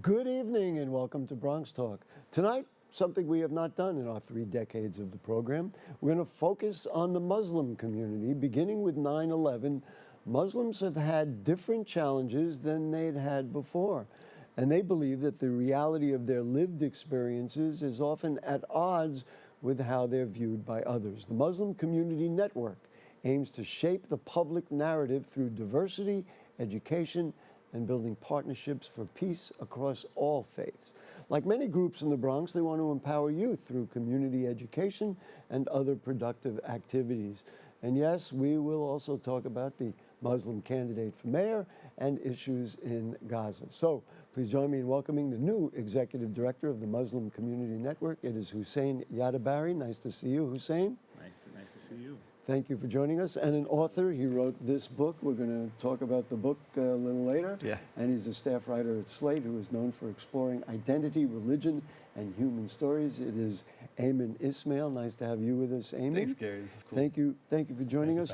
Good evening and welcome to BronxTalk. Tonight, something we have not done in our 3 decades of the program. We're going to focus on the Muslim community. Beginning with 9/11, Muslims have had different challenges than they'd had before. And they believe that the reality of their lived experiences is often at odds with how they're viewed by others. The Muslim Community Network aims to shape the public narrative through diversity, education, and building partnerships for peace across all faiths. Like many groups in the Bronx, they want to empower youth through community education and other productive activities. And yes, we will also talk about the Muslim candidate for mayor and issues in Gaza. So please join me in welcoming the new executive director of the Muslim Community Network. It is Hussein Yatabarry. Nice to see you, Hussein. Nice to see you. Thank you for joining us. And an author, he wrote this book. We're going to talk about the book a little later. Yeah. And he's a staff writer at Slate who is known for exploring identity, religion, and human stories. It is Aymann Ismail. Nice to have you with us, Aymann. Thanks, Gary. This is cool. Thank you for joining us.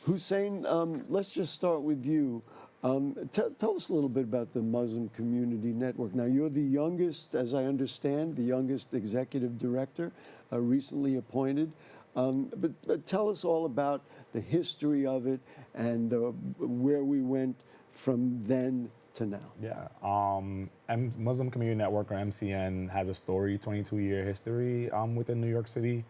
Hussein, let's just start with you. Tell us a little bit about the Muslim Community Network. Now, you're the youngest, as I understand, the youngest executive director, recently appointed. But tell us all about the history of it and where we went from then to now. Yeah, Muslim Community Network, or MCN, has a storied 22-year history within New York City.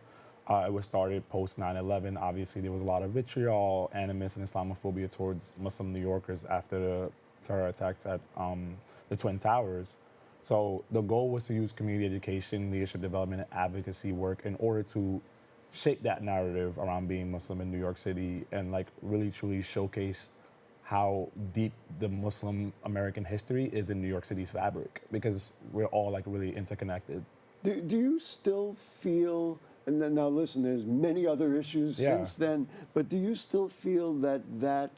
It was started post 9/11. Obviously, there was a lot of vitriol, animus, and Islamophobia towards Muslim New Yorkers after the terror attacks at the Twin Towers. So the goal was to use community education, leadership development, and advocacy work in order to shape that narrative around being Muslim in New York City and really truly showcase how deep the Muslim American history is in New York City's fabric, because we're all really interconnected. Do you still feel, and then now listen, there's many other issues since then, but do you still feel that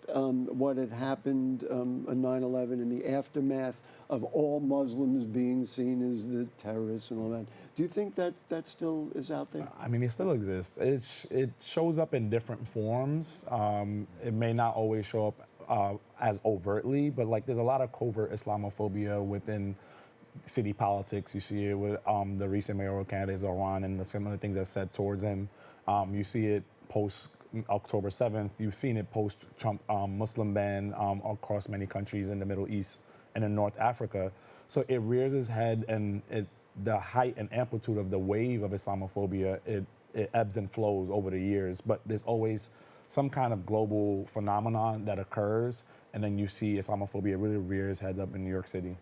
what had happened on 9/11 in the aftermath of all Muslims being seen as the terrorists and all that, do you think that still is out there? I mean, it still exists. It shows up in different forms. It may not always show up as overtly, but there's a lot of covert Islamophobia within city politics. You see it with the recent mayoral candidate Zoran and the similar things that's said towards him. You see it post October 7th. You've seen it post Trump Muslim ban across many countries in the Middle East and in North Africa. So it rears its head, and the height and amplitude of the wave of Islamophobia, it ebbs and flows over the years. But there's always some kind of global phenomenon that occurs, and then you see Islamophobia really rears heads up in New York City.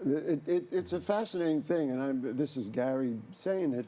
It's a fascinating thing, and this is Gary saying it.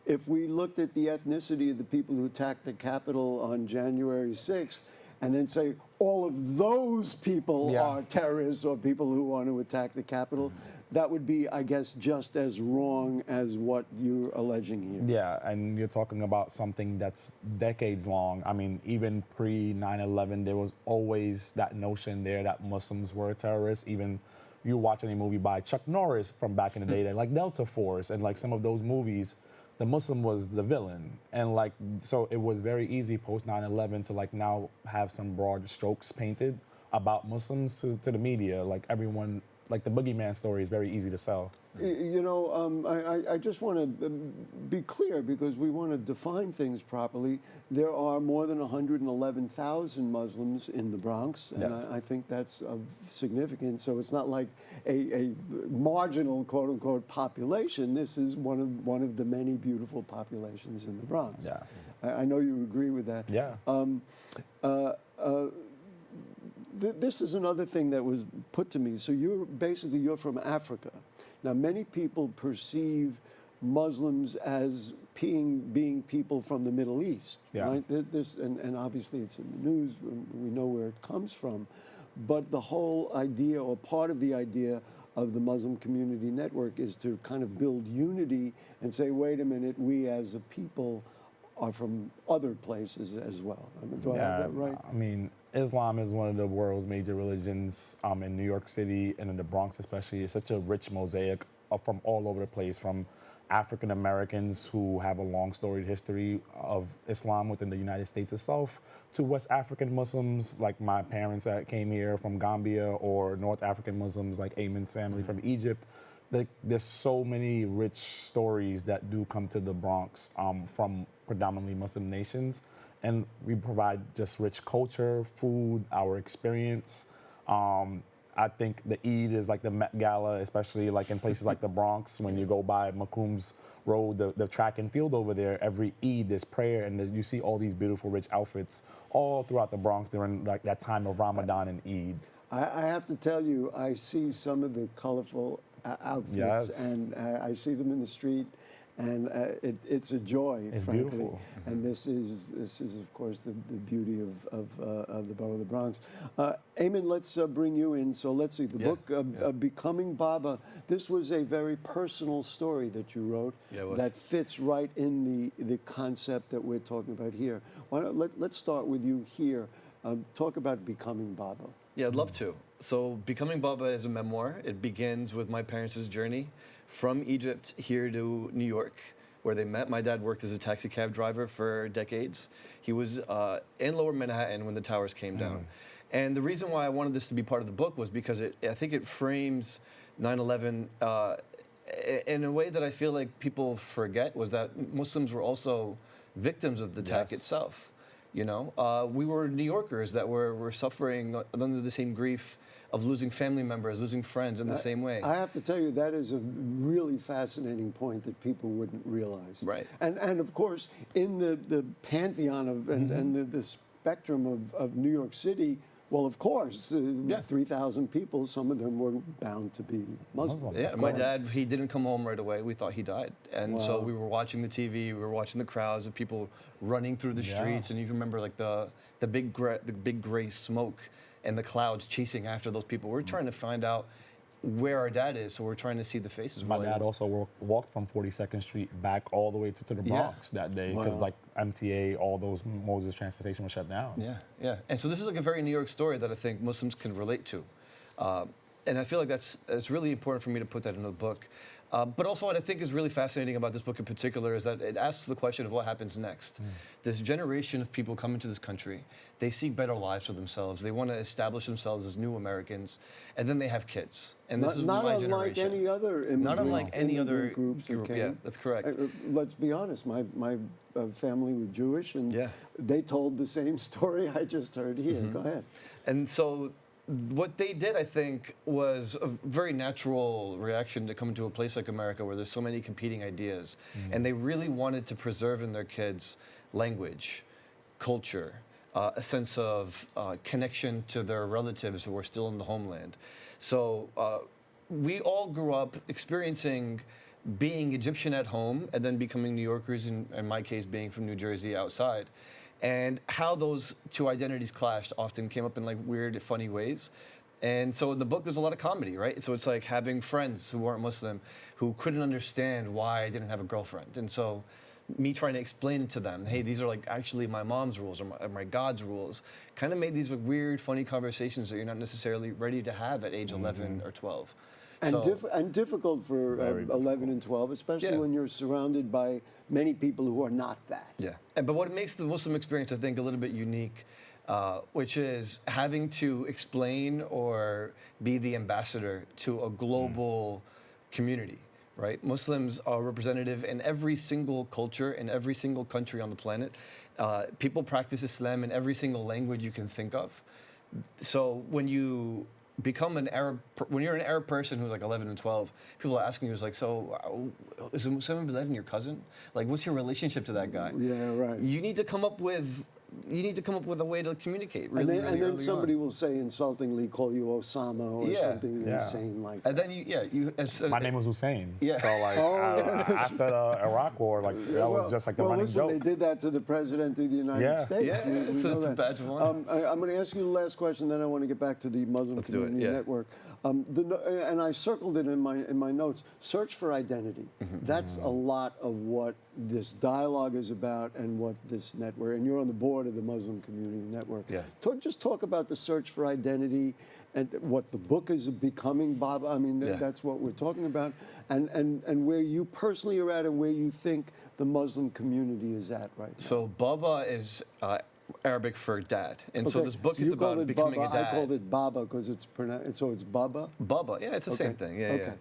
If we looked at the ethnicity of the people who attacked the Capitol on January 6th, and then say all of those people are terrorists or people who want to attack the Capitol, that would be, I guess, just as wrong as what you're alleging here. Yeah, and you're talking about something that's decades long. I mean, even pre-9/11, there was always that notion there that Muslims were terrorists. Even you watch any movie by Chuck Norris from back in the day, like Delta Force, and some of those movies, the Muslim was the villain. And so it was very easy post 9/11 to now have some broad strokes painted about Muslims to the media. Everyone, the boogeyman story is very easy to sell. You know, I just want to be clear, because we want to define things properly. There are more than 111,000 Muslims in the Bronx, and Yes. I think that's of significance. So it's not like a marginal, quote unquote, population. This is one of the many beautiful populations in the Bronx. Yeah. I know you agree with that. Yeah. This is another thing that was put to me. So you're from Africa. Now, many people perceive Muslims as being people from the Middle East, right? And obviously it's in the news. We know where it comes from. But the whole idea, or part of the idea of the Muslim Community Network, is to kind of build unity and say, wait a minute, we as a people are from other places as well. I mean, do I have that right? I mean, Islam is one of the world's major religions in New York City and in the Bronx especially. It's such a rich mosaic from all over the place, from African Americans who have a long storied history of Islam within the United States itself, to West African Muslims like my parents that came here from Gambia, or North African Muslims like Aymann's family from Egypt. Like, there's so many rich stories that do come to the Bronx from predominantly Muslim nations, and we provide just rich culture, food, our experience. I think the Eid is like the Met Gala, especially like in places like the Bronx. When you go by Macom's Road, the track and field over there, every Eid there's prayer, and you see all these beautiful, rich outfits all throughout the Bronx during like that time of Ramadan and Eid. I have to tell you, I see some of the colorful outfits, Yes. and I see them in the street, and it's a joy, It's frankly. beautiful. And this is of course the beauty of the borough of the Bronx. Aymann, let's bring you in. So let's see the book Becoming Baba. This was a very personal story that you wrote that fits right in the concept that we're talking about here. Why don't let's start with you here. Talk about Becoming Baba. Yeah, I'd love to. So Becoming Baba is a memoir. It begins with my parents' journey from Egypt here to New York, where they met. My dad worked as a taxi cab driver for decades. He was in Lower Manhattan when the towers came down. And the reason why I wanted this to be part of the book was because I think it frames 9/11 in a way that I feel like people forget, was that Muslims were also victims of the attack itself. You know, we were New Yorkers that were suffering under the same grief of losing family members, losing friends in the same way. I have to tell you, that is a really fascinating point that people wouldn't realize. Right. And of course, in the pantheon of and the spectrum of New York City, well, of course, 3,000 people, some of them were bound to be Muslim. Yeah, my dad, he didn't come home right away. We thought he died. And so we were watching the TV, we were watching the crowds of people running through the streets, and you remember like the big gray smoke and the clouds chasing after those people. We're trying to find out where our dad is, so we're trying to see the faces. My dad also walked from 42nd Street back all the way to the Bronx that day, because like MTA, all those modes of transportation were shut down. Yeah. And so this is like a very New York story that I think Muslims can relate to. And I feel like it's really important for me to put that in the book. But also what I think is really fascinating about this book in particular is that it asks the question of what happens next. This generation of people come into this country, they seek better lives for themselves. They want to establish themselves as new Americans, and then they have kids. And this is not my unlike generation. any other immigrant, Not unlike any other groups. group. Yeah, that's correct. Let's be honest. My family was Jewish, and they told the same story I just heard here. Go ahead. And so what they did, I think, was a very natural reaction to come to a place like America where there's so many competing ideas. And they really wanted to preserve in their kids language, culture, a sense of connection to their relatives who were still in the homeland. So we all grew up experiencing being Egyptian at home and then becoming New Yorkers, in my case, being from New Jersey outside. And how those two identities clashed often came up in like weird, funny ways. And so in the book, there's a lot of comedy, right? So it's like having friends who weren't Muslim who couldn't understand why I didn't have a girlfriend. And so me trying to explain it to them, hey, these are like actually my mom's rules or my God's rules, kind of made these like weird, funny conversations that you're not necessarily ready to have at age 11 or 12. And difficult for 11 and 12, especially when you're surrounded by many people who are not that. Yeah. But what makes the Muslim experience, I think, a little bit unique, which is having to explain or be the ambassador to a global community, right? Muslims are representative in every single culture, in every single country on the planet. People practice Islam in every single language you can think of. So when you become when you're an Arab person who's like 11 and 12, people are asking you, like, so is Hussein bin Laden your cousin? Like, what's your relationship to that guy? Yeah, right. You need to come up with a way to communicate. Really, and then somebody will say insultingly, call you Osama or something insane like that. And then My name was Hussein. Yeah. So like after the Iraq War, like that was just like the running joke. They did that to the President of the United States. Yeah, so it's a badge of honor. I'm going to ask you the last question, then I want to get back to the Muslim Community Network. And I circled it in my notes. Search for identity. That's a lot of what this dialogue is about and what this network, and you're on the board of the Muslim Community Network. Yeah. Just talk about the search for identity and what the book is becoming, Bob. I mean, Yeah. that's what we're talking about, and where you personally are at and where you think the Muslim community is at right now. So Baba is Arabic for dad, and so Okay, this book so is you called about it becoming Baba. a dad. I called it Baba because it's pronounced, so it's Baba? Baba, yeah, it's the Okay. same thing. Yeah, Okay. yeah.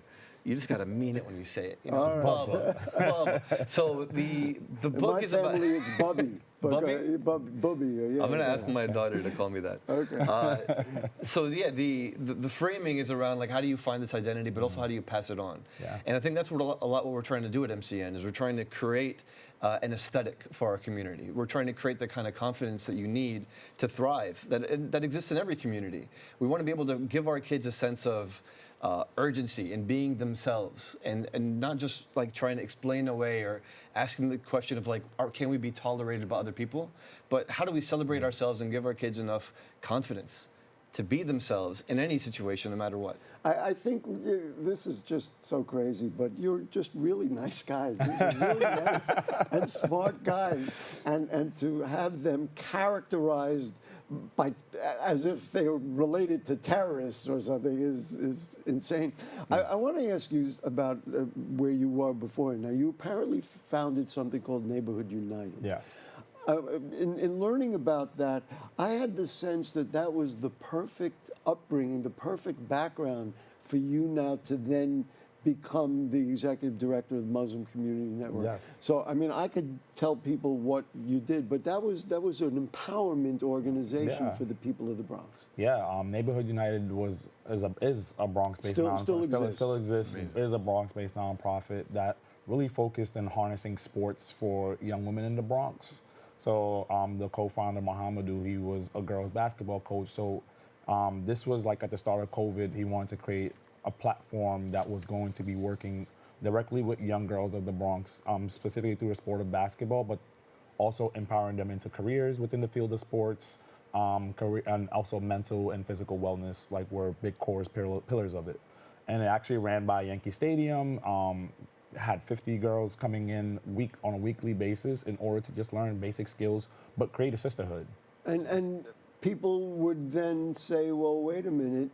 You just gotta mean it when you say it. You know, All it's Baba. Baba. So the In book my is about. family, it's Bubby. Bubby? Bubby, yeah. I'm gonna yeah. ask my daughter to call me that. Okay. So yeah, the framing is around like how do you find this identity, but also how do you pass it on? Yeah. And I think that's what a lot what we're trying to do at MCN is we're trying to create an aesthetic for our community. We're trying to create the kind of confidence that you need to thrive that exists in every community. We want to be able to give our kids a sense of urgency in being themselves and not just like trying to explain away or asking the question of like, can we be tolerated by other people? But how do we celebrate ourselves and give our kids enough confidence to be themselves in any situation, no matter what? I think this is just so crazy, but you're just really nice guys. These are really nice and smart guys. And to have them characterized as if they're related to terrorists or something is insane. I want to ask you about where you were before. Now, you apparently founded something called Neighborhood United. Yes. In learning about that, I had the sense that that was the perfect upbringing, the perfect background for you now to then become the executive director of the Muslim Community Network. Yes. So, I mean, I could tell people what you did, but that was an empowerment organization Yeah. for the people of the Bronx. Yeah, Neighborhood United is a Bronx-based Still nonprofit. exists. Exists. It is a Bronx-based nonprofit that really focused on harnessing sports for young women in the Bronx. So the co-founder, Mohamedou, he was a girls basketball coach. So this was like at the start of COVID, he wanted to create a platform that was going to be working directly with young girls of the Bronx, specifically through the sport of basketball, but also empowering them into careers within the field of sports, and also mental and physical wellness, like were big cores, pillars of it. And it actually ran by Yankee Stadium, had 50 girls coming in on a weekly basis in order to just learn basic skills, but create a sisterhood. And people would then say, well, wait a minute,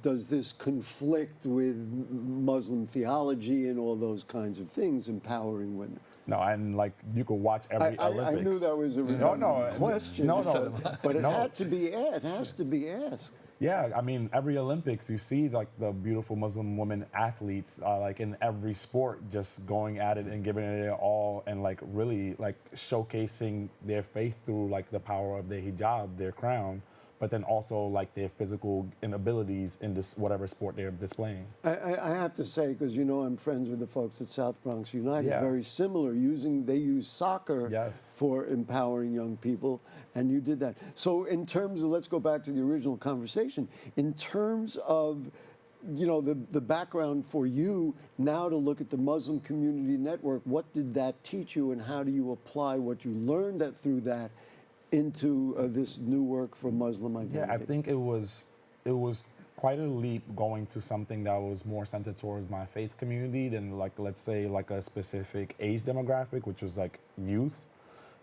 does this conflict with Muslim theology and all those kinds of things, empowering women? No, and like you could watch every Olympics. I knew that was a question. No. But it No. had to be it has to be asked. Yeah, I mean, every Olympics, you see like the beautiful Muslim women athletes, like in every sport, just going at it and giving it their all, and like really like showcasing their faith through like the power of their hijab, their crown, but then also like their physical inabilities in this whatever sport they're displaying. I have to say, because you know I'm friends with the folks at South Bronx United, Yeah. very similar. They use soccer Yes. for empowering young people, and you did that. So in terms of, let's go back to the original conversation, in terms of the background for you now to look at the Muslim Community Network, what did that teach you, and how do you apply what you learned through that into this new work for Muslim identity? Yeah, I think it was quite a leap going to something that was more centered towards my faith community than like, let's say, like a specific age demographic, which was like youth.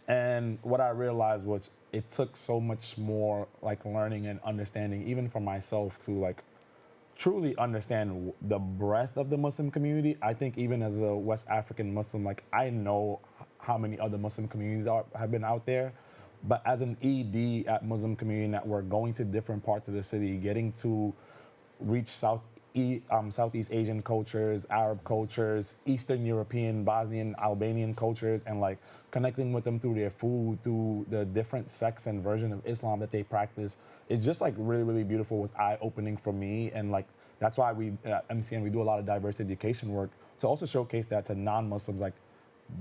And what I realized was it took so much more like learning and understanding, even for myself, to like truly understand the breadth of the Muslim community. I think even as a West African Muslim, like I know how many other Muslim communities have been out there. But as an ED at Muslim Community Network, going to different parts of the city, getting to reach Southeast Asian cultures, Arab cultures, Eastern European, Bosnian, Albanian cultures, and like connecting with them through their food, through the different sects and version of Islam that they practice, it's just like really, really beautiful. It was eye-opening for me, and like that's why we at MCN we do a lot of diverse education work to also showcase that to non-Muslims, like.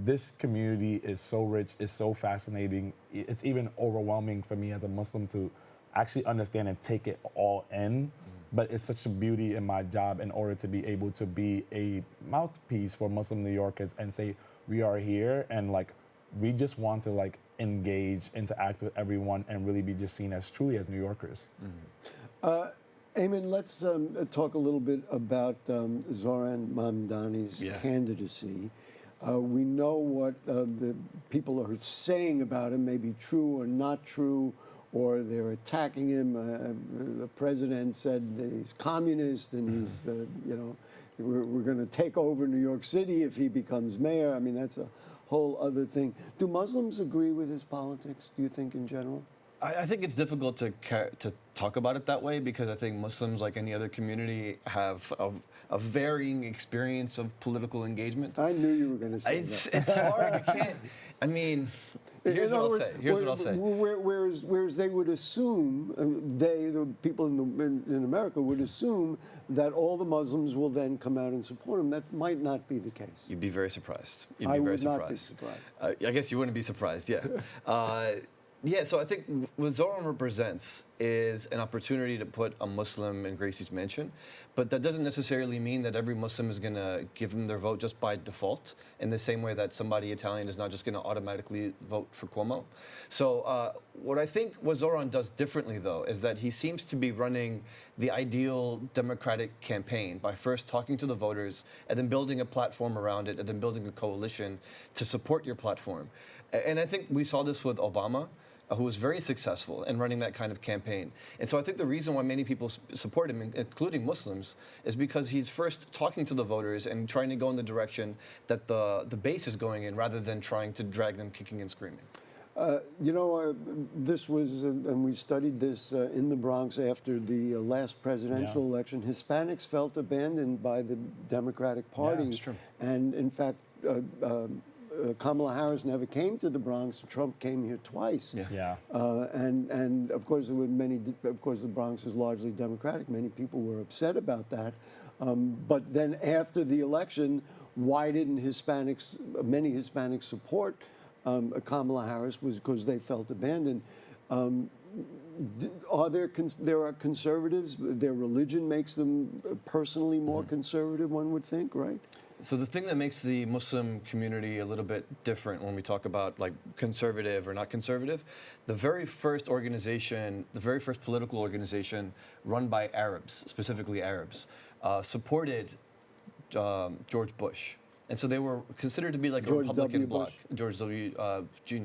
This community is so rich, it's so fascinating. It's even overwhelming for me as a Muslim to actually understand and take it all in. But it's such a beauty in my job in order to be able to be a mouthpiece for Muslim New Yorkers and say, we are here and like, we just want to like engage, interact with everyone and really be just seen as truly as New Yorkers. Aymann, let's talk a little bit about Zoran Mamdani's Yeah. candidacy. We know what the people are saying about him may be true or not true, or they're attacking him. The president said he's communist and he's, we're going to take over New York City if he becomes mayor. I mean, that's a whole other thing. Do Muslims agree with his politics, do you think, in general? I think it's difficult to talk about it that way because I think Muslims, like any other community, have a varying experience of political engagement. I knew you were going to say It's that. hard. You can't. I mean, here's what I'll say. Here's what I'll say. Whereas they would assume, the people in America would assume that all the Muslims will then come out and support him. That might not be the case. You'd be very surprised. You'd I be very would surprised. not be surprised. I guess you wouldn't be surprised, yeah. Yeah, so I think what Zoran represents is an opportunity to put a Muslim in Gracie's mansion, but that doesn't necessarily mean that every Muslim is going to give him their vote just by default, in the same way that somebody Italian is not just going to automatically vote for Cuomo. So what I think what Zoran does differently, though, is that he seems to be running the ideal Democratic campaign by first talking to the voters and then building a platform around it and then building a coalition to support your platform. And I think we saw this with Obama, who was very successful in running that kind of campaign. And so I think the reason why many people support him, including Muslims, is because he's first talking to the voters and trying to go in the direction that the base is going in rather than trying to drag them kicking and screaming. This was, and we studied this in the Bronx after the last presidential election. Hispanics felt abandoned by the Democratic Party. Yeah, that's true. And in fact, Kamala Harris never came to the Bronx. Trump came here twice. Yeah. And of course, there were many. Of course, the Bronx is largely Democratic. Many people were upset about that. But then after the election, why didn't many Hispanics support Kamala Harris? Was because they felt abandoned. There are conservatives. Their religion makes them personally more conservative, one would think, right? So the thing that makes the Muslim community a little bit different when we talk about like conservative or not conservative, the very first organization, the very first political organization run by Arabs, specifically Arabs, supported George Bush. And so they were considered to be like a Republican bloc. George W. Jr.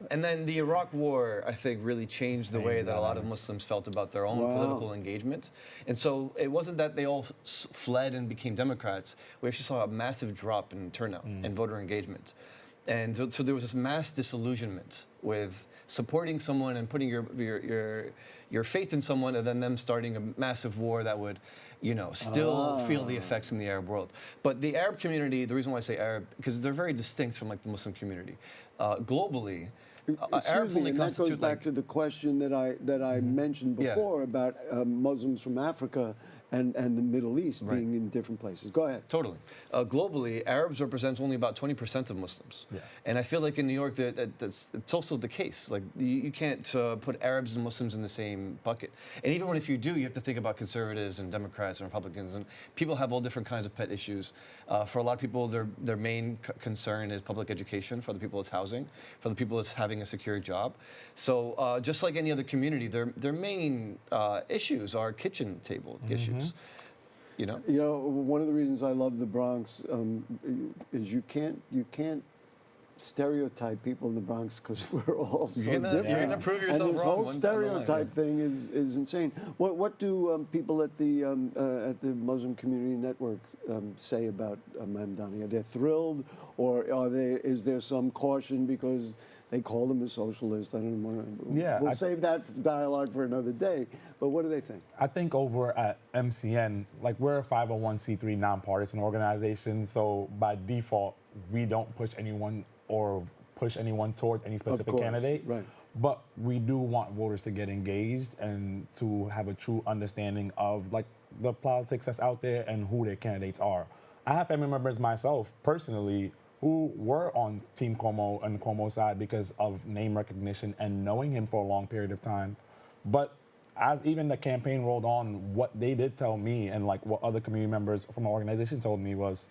And then the Iraq War, I think, really changed the way that a lot of Muslims felt about their own political engagement. And so it wasn't that they all fled and became Democrats. We actually saw a massive drop in turnout and voter engagement. And so there was this mass disillusionment with supporting someone and putting your faith in someone and then them starting a massive war that would, still feel the effects in the Arab world. But the Arab community, the reason why I say Arab, because they're very distinct from like the Muslim community. Globally, Arabs only and that goes constitute back to the question that I mentioned before about Muslims from Africa and the Middle East being in different places. Go ahead. Totally. Globally, Arabs represent only about 20% of Muslims. Yeah. And I feel like in New York, it's also the case. Like, you can't put Arabs and Muslims in the same bucket. And even if you do, you have to think about conservatives and Democrats and Republicans. And people have all different kinds of pet issues. For a lot of people, their main concern is public education. For other people, it's housing. For the people, it's having a secure job. So just like any other community, their main issues are kitchen table issues. One of the reasons I love the Bronx is you can't stereotype people in the Bronx because we're all so different. You're gonna prove yourself and this wrong whole stereotype thing is insane. What do people at the Muslim Community Network say about Mamdani? Are they thrilled, or is there some caution because they call him a socialist? I don't know. We'll save that dialogue for another day. But what do they think? I think over at MCN, like, we're a 501c3 nonpartisan organization, so by default, we don't push anyone towards any specific candidate. Right. But we do want voters to get engaged and to have a true understanding of like the politics that's out there and who their candidates are. I have family members myself, personally, who were on Team Cuomo and Cuomo's side because of name recognition and knowing him for a long period of time. But as even the campaign rolled on, what they did tell me and like what other community members from our organization told me was,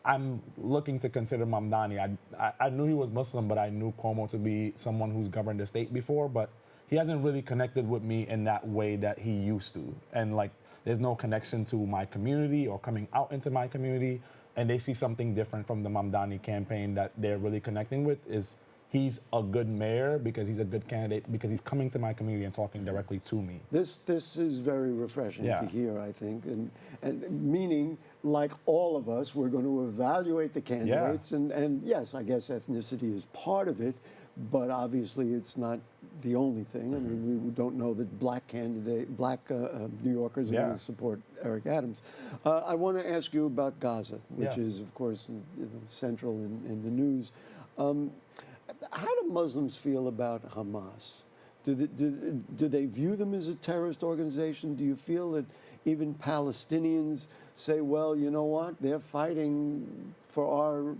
I'm looking to consider Mamdani. I knew he was Muslim, but I knew Cuomo to be someone who's governed the state before, but he hasn't really connected with me in that way that he used to. And like, there's no connection to my community or coming out into my community. and they see something different from the Mamdani campaign that they're really connecting with, is he's a good mayor because he's a good candidate because he's coming to my community and talking directly to me. This is very refreshing Yeah. to hear, I think, and meaning, like all of us, we're going to evaluate the candidates, and yes, I guess ethnicity is part of it, but obviously it's not the only thing. I mean, we don't know that black New Yorkers are going to support Eric Adams. I want to ask you about Gaza, which is, of course, central in the news. How do Muslims feel about Hamas? Do they view them as a terrorist organization? Do you feel that even Palestinians say, well, you know what, they're fighting for our,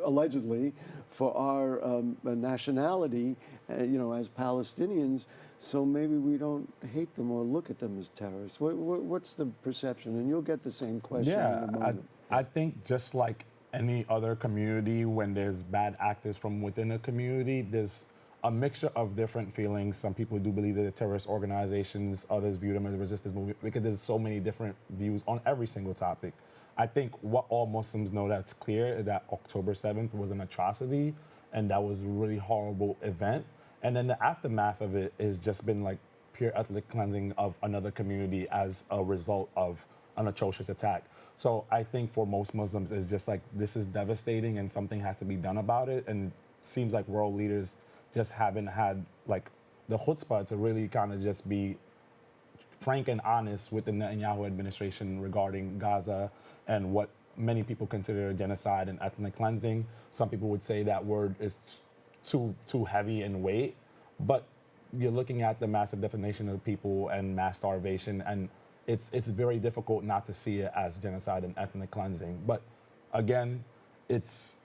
allegedly, for our nationality, as Palestinians, so maybe we don't hate them or look at them as terrorists? What's the perception? And you'll get the same question in a moment. I think just like any other community, when there's bad actors from within a community, there's a mixture of different feelings. Some people do believe that they're terrorist organizations, others view them as a resistance movement, because there's so many different views on every single topic. I think what all Muslims know that's clear is that October 7th was an atrocity, and that was a really horrible event. And then the aftermath of it has just been like pure ethnic cleansing of another community as a result of an atrocious attack. So I think for most Muslims, it's just like, this is devastating and something has to be done about it. And it seems like world leaders just haven't had like the chutzpah to really kind of just be frank and honest with the Netanyahu administration regarding Gaza and what many people consider genocide and ethnic cleansing. Some people would say that word is too heavy in weight, but you're looking at the massive defamation of people and mass starvation, and it's very difficult not to see it as genocide and ethnic cleansing. But again, it's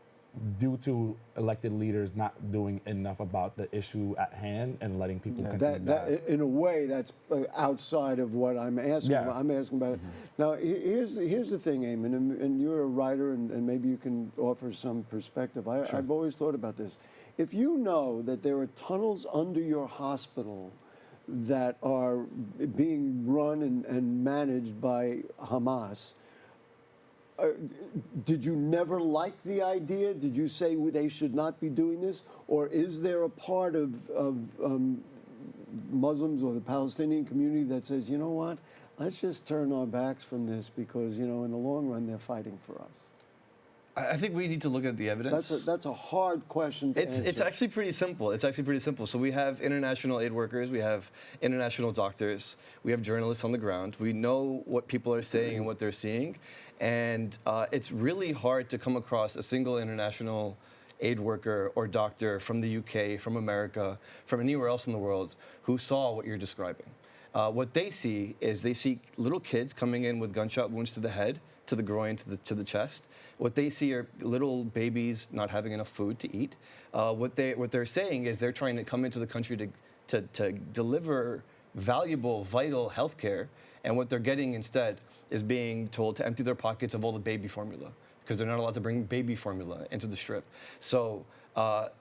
due to elected leaders not doing enough about the issue at hand and letting people continue that in a way, that's outside of what I'm asking about. I'm asking about it. Now, here's the thing, Aymann, and you're a writer, and maybe you can offer some perspective. I've always thought about this. If you know that there are tunnels under your hospital that are being run and managed by Hamas, did you never like the idea? Did you say they should not be doing this? Or is there a part of Muslims or the Palestinian community that says, you know what, let's just turn our backs from this because, in the long run, they're fighting for us? I think we need to look at the evidence. That's a hard question to answer. It's actually pretty simple. So we have international aid workers, we have international doctors, we have journalists on the ground. We know what people are saying and what they're seeing. And it's really hard to come across a single international aid worker or doctor from the UK, from America, from anywhere else in the world who saw what you're describing. What they see is little kids coming in with gunshot wounds to the head, to the groin, to the chest. What they see are little babies not having enough food to eat. What they're saying is they're trying to come into the country to deliver valuable, vital health care, and what they're getting instead is being told to empty their pockets of all the baby formula because they're not allowed to bring baby formula into the strip. So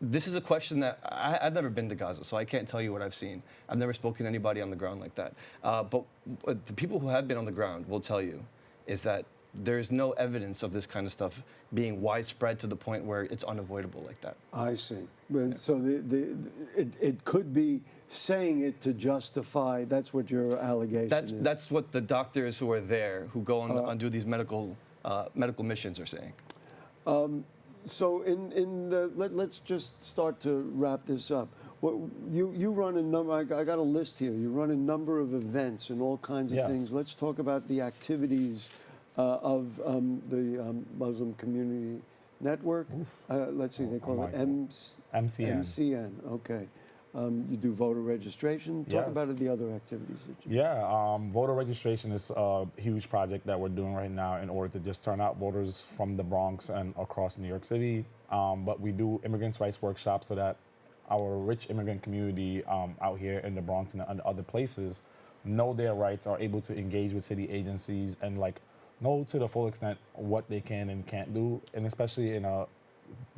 this is a question that I've never been to Gaza, so I can't tell you what I've seen. I've never spoken to anybody on the ground like that. But the people who have been on the ground will tell you is that there's no evidence of this kind of stuff being widespread to the point where it's unavoidable like that. I see. So it could be saying it to justify, that's what your allegation is. That's what the doctors who are there, who go on do these medical missions are saying. So let's just start to wrap this up. You run a number, I got a list here, you run a number of events and all kinds of things. Let's talk about the activities of the Muslim Community Network. Let's see, they call it MCN. MCN, okay. You do voter registration. Talk about the other activities that you do. Voter registration is a huge project that we're doing right now in order to just turn out voters from the Bronx and across New York City. But we do immigrants' rights workshops so that our rich immigrant community out here in the Bronx and other places know their rights, are able to engage with city agencies and know to the full extent what they can and can't do, and especially in a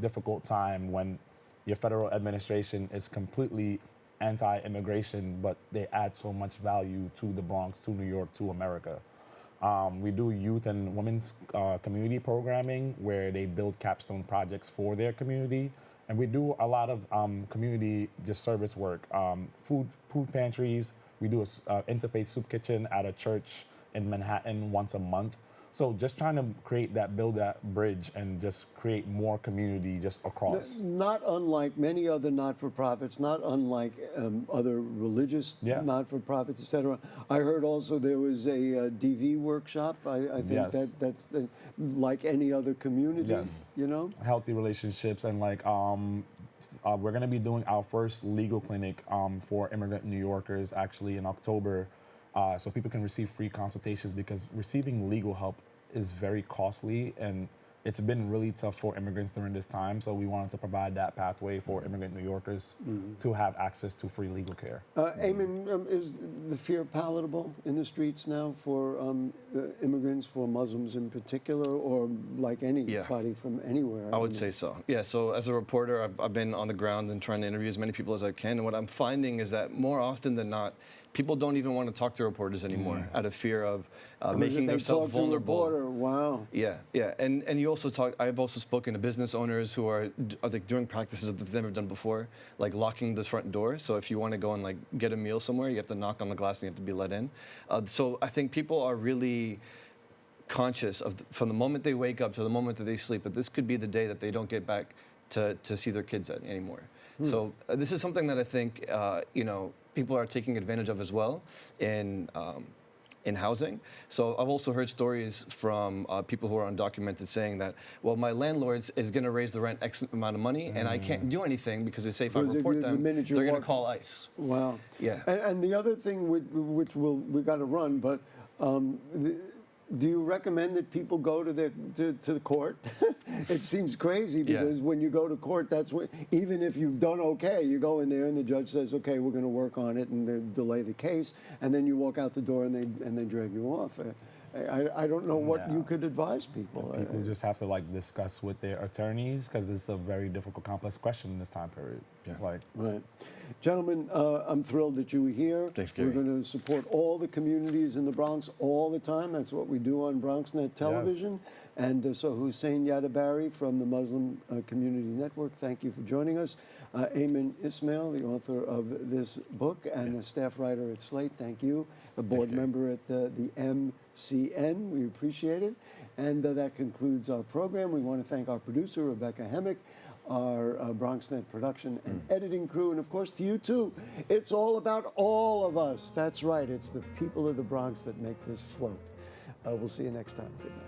difficult time when your federal administration is completely anti-immigration, but they add so much value to the Bronx, to New York, to America. We do youth and women's community programming where they build capstone projects for their community. And we do a lot of community just service work, food pantries. We do a interfaith soup kitchen at a church in Manhattan once a month. So just trying to build that bridge and just create more community just across. Not unlike many other not-for-profits, not unlike other religious Yeah. not-for-profits, etc. I heard also there was a DV workshop. I think Yes. that's like any other community. Yes. You know. Healthy relationships and we're going to be doing our first legal clinic for immigrant New Yorkers actually in October, so people can receive free consultations because receiving legal help is very costly and it's been really tough for immigrants during this time. So we wanted to provide that pathway for immigrant New Yorkers to have access to free legal care. Aymann, is the fear palatable in the streets now for immigrants, for Muslims in particular, or like anybody from anywhere? I would say so. Yeah, so as a reporter, I've been on the ground and trying to interview as many people as I can. And what I'm finding is that more often than not, people don't even want to talk to reporters anymore out of fear of making themselves vulnerable. Reporter, wow. Yeah, yeah, and you also talk. I've also spoken to business owners who are like doing practices that they've never done before, like locking the front door. So if you want to go and like get a meal somewhere, you have to knock on the glass and you have to be let in. So I think people are really conscious of from the moment they wake up to the moment that they sleep. But this could be the day that they don't get back to see their kids anymore. So this is something that I think people are taking advantage of as well in housing. So I've also heard stories from people who are undocumented saying that, well, my landlord is going to raise the rent X amount of money, and I can't do anything because they say if I report them, they're going to call ICE. Wow. Yeah. And the other thing which we got to run, but do you recommend that people go to the court? It seems crazy because when you go to court, that's when, even if you've done okay, you go in there and the judge says, okay, we're going to work on it, and they delay the case, and then you walk out the door and they drag you off. I don't know what you could advise people. People just have to discuss with their attorneys because it's a very difficult, complex question in this time period. Yeah. Right. Gentlemen, I'm thrilled that you were here. Thanks, Gary. We're going to support all the communities in the Bronx all the time. That's what we do on BronxNet television. Yes. And so Hussein Yatabarry from the Muslim Community Network, thank you for joining us. Aymann Ismail, the author of this book and a staff writer at Slate, thank you. A board member at the MCN, we appreciate it. And that concludes our program. We want to thank our producer, Rebecca Hemmick, our BronxNet production and editing crew, and of course to you too. It's all about all of us. That's right. It's the people of the Bronx that make this float. We'll see you next time. Good night.